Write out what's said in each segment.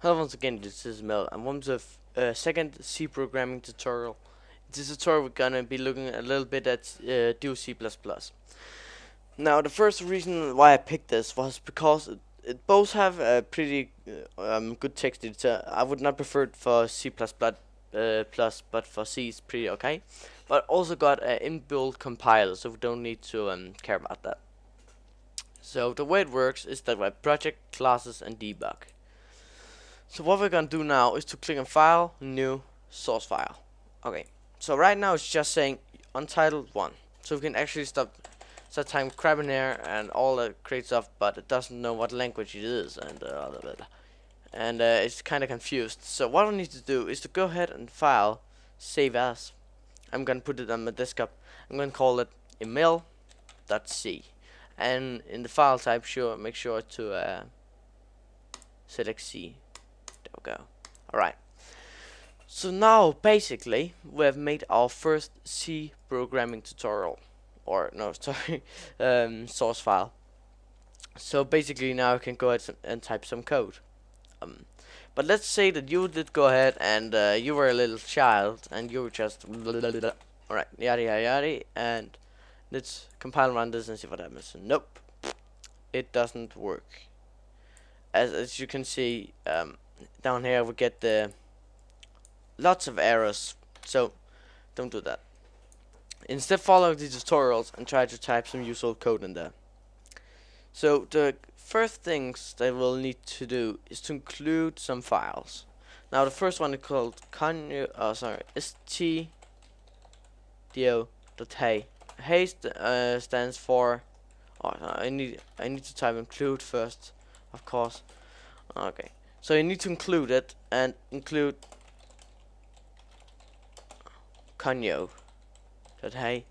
Hello once again, this is Mel, and welcome to the second C programming tutorial. In this tutorial we're gonna be looking a little bit at do C++. Now the first reason why I picked this was because it both have a pretty good text editor. I would not prefer it for C++, but for C it's pretty okay. But also got an inbuilt compiler, so we don't need to care about that. So the way it works is that we have project, classes, and debug. So what we're gonna do now is to click on File, New, Source File. Okay, so right now it's just saying Untitled 1. So we can actually start typing crap in here and all that great stuff, but it doesn't know what language it is and it's kind of confused. So what I need to do is to go ahead and File, Save As. I'm gonna put it on my desktop. I'm gonna call it email.c, and in the file type, make sure to select C. There we go. Alright. So now basically we have made our first C programming tutorial. Or no, sorry, source file. So basically now I can go ahead and type some code. But let's say that you did go ahead and you were a little child and you were just alright, yada yada yada, and let's compile and run this and see what happens. Nope, it doesn't work. As you can see, down here we get the lots of errors, so don't do that. Instead, follow the tutorials and try to type some useful code in there. So the first things that we'll need to do is to include some files. Now the first one is called stdio.hey. Hey stands for. Oh, no, I need to type include first, of course. Okay, so you need to include it and include conyo.hey,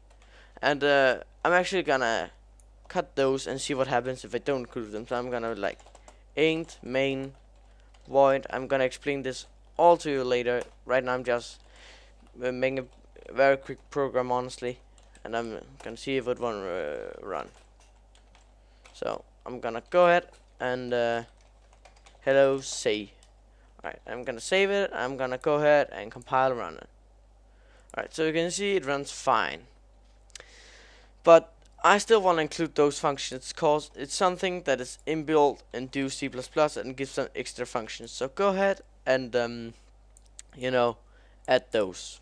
and I'm actually gonna cut those and see what happens if I don't include them. So I'm gonna like int main void. I'm gonna explain this all to you later. Right now I'm just making a very quick program, honestly, and I'm gonna see if it won't run. So I'm gonna go ahead and hello C. Alright, I'm gonna save it. I'm gonna go ahead and compile and run it. Alright, so you can see it runs fine. But I still want to include those functions because it's something that is inbuilt in do C++ and gives some extra functions. So go ahead and add those.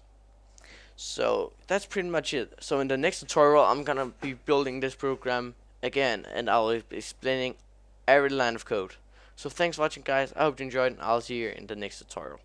So that's pretty much it. So in the next tutorial I'm gonna be building this program again, and I'll be explaining every line of code. So thanks for watching, guys. I hope you enjoyed, and I'll see you in the next tutorial.